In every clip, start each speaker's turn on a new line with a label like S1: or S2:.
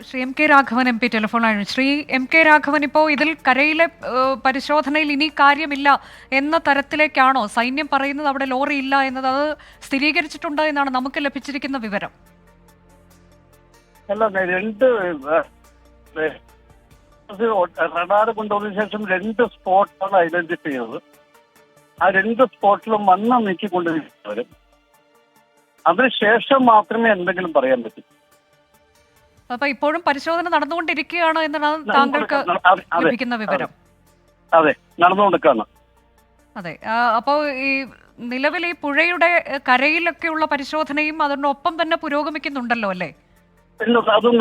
S1: Shri M K Raghavan M P ടെലിഫോണാണ്. Shri M K Raghavan, ഇപ്പോൾ ഇതിൽ കരയിലെ പരിശോധനയിൽ ഇനി കാര്യമില്ല എന്ന തരത്തിലേക്കാണോ സൈന്യം പറയുന്നത്? അവിടെ ലോറി ഇല്ല എന്നത് അത് സ്ഥിരീകരിച്ചിട്ടുണ്ട് എന്നാണ് നമുക്ക് ലഭിച്ചിരിക്കുന്ന വിവരം.
S2: അല്ല, രണ്ട് റഡാർ കൊണ്ടുവന്നതിന് ശേഷം 2 സ്പോട്ടാണ് ഐഡന്റിഫൈ ചെയ്തത്. ആ 2 സ്പോട്ടിലും മണ്ണ് നീക്കിക്കൊണ്ടിരിക്കുന്നവരും അതിനുശേഷം മാത്രമേ എന്തെങ്കിലും പറയാൻ പറ്റൂ.
S1: അപ്പൊ ഇപ്പോഴും പരിശോധന നടന്നുകൊണ്ടിരിക്കുകയാണ് എന്നാണ് താങ്കൾക്ക് ലഭിക്കുന്ന വിവരം?
S2: അതെ, നടന്നുകൊണ്ടിരിക്കുകയാണ്.
S1: അതെ. അപ്പോൾ ഈ നിലവിൽ ഈ പുഴയുടെ കരയിലൊക്കെയുള്ള പരിശോധനയും അതിനൊപ്പം തന്നെ പുരോഗമിക്കുന്നുണ്ടല്ലോ അല്ലേ?
S2: അതും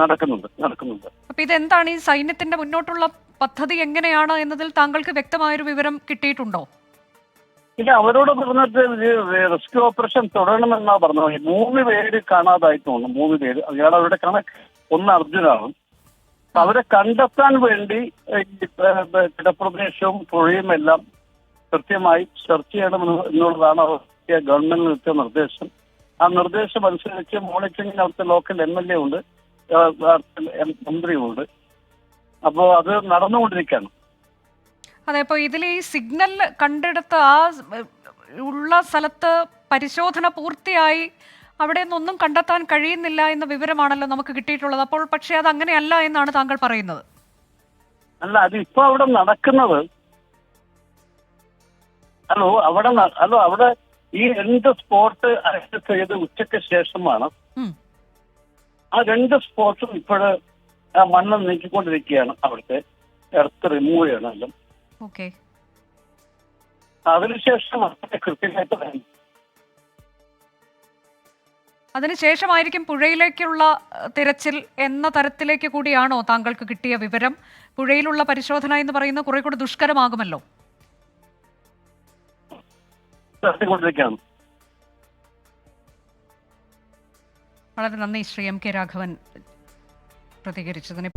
S2: നടക്കുന്നുണ്ട്.
S1: അപ്പൊ ഇതെന്താണ് ഈ സൈന്യത്തിന്റെ മുന്നോട്ടുള്ള പദ്ധതി എങ്ങനെയാണ് എന്നതിൽ താങ്കൾക്ക് വ്യക്തമായൊരു വിവരം കിട്ടിയിട്ടുണ്ടോ?
S2: ഇല്ല, അവരോട് പറഞ്ഞിട്ട് റെസ്ക്യൂ ഓപ്പറേഷൻ തുടരണമെന്നാ പറഞ്ഞത്. 3 പേര് കാണാതായി തോന്നുന്നു. 3 പേര്. അയാൾ അവരുടെ കണക്ക് ഒന്ന് അർജുനാണ്. അവരെ കണ്ടെത്താൻ വേണ്ടി കിടപ്രദേശവും പുഴയും എല്ലാം കൃത്യമായി സെർച്ച് ചെയ്യണമെന്നുള്ളതാണ് അവർക്ക് ഗവൺമെന്റിന് കിട്ടിയ നിർദ്ദേശം. ആ നിർദ്ദേശം അനുസരിച്ച് മോണിറ്ററിംഗിന് അവിടുത്തെ ലോക്കൽ MLA ഉണ്ട്, മന്ത്രിയുണ്ട്. അപ്പോൾ അത് നടന്നുകൊണ്ടിരിക്കുകയാണ്.
S1: അതെ. അപ്പോൾ ഇതിൽ ഈ സിഗ്നൽ കണ്ടെടുത്ത് ആ ഉള്ള സ്ഥലത്ത് പരിശോധന പൂർത്തിയായി അവിടെ നിന്നൊന്നും കണ്ടെത്താൻ കഴിയുന്നില്ല എന്ന വിവരമാണല്ലോ നമുക്ക് കിട്ടിയിട്ടുള്ളത്. അപ്പോൾ പക്ഷേ അത് അങ്ങനെയല്ല എന്നാണ് താങ്കൾ പറയുന്നത്?
S2: അല്ല, അതിപ്പോ അവിടെ നടക്കുന്നത്. അവിടെ ഈ 2 സ്പോട്ട് അറസ്റ്റ് ചെയ്ത് ഉച്ചയ്ക്ക് ശേഷമാണ്. ആ 2 സ്പോട്ടും ഇപ്പോഴ് മണ്ണ് നീക്കിക്കൊണ്ടിരിക്കുകയാണ്. അവിടുത്തെ എർത്ത് റിമൂവ് ചെയ്യണമെല്ലാം.
S1: ഓക്കെ.
S2: അതിനുശേഷം കൃത്യമായിട്ട്
S1: അതിനുശേഷമായിരിക്കും പുഴയിലേക്കുള്ള തിരച്ചിൽ എന്ന തരത്തിലേക്ക് കൂടിയാണോ താങ്കൾക്ക് കിട്ടിയ വിവരം? പുഴയിലുള്ള പരിശോധന എന്ന് പറയുന്നത് കുറെ കൂടി ദുഷ്കരമാകുമല്ലോ. വളരെ നന്ദി ശ്രീ എം കെ രാഘവൻ പ്രതികരിച്ചതിന്.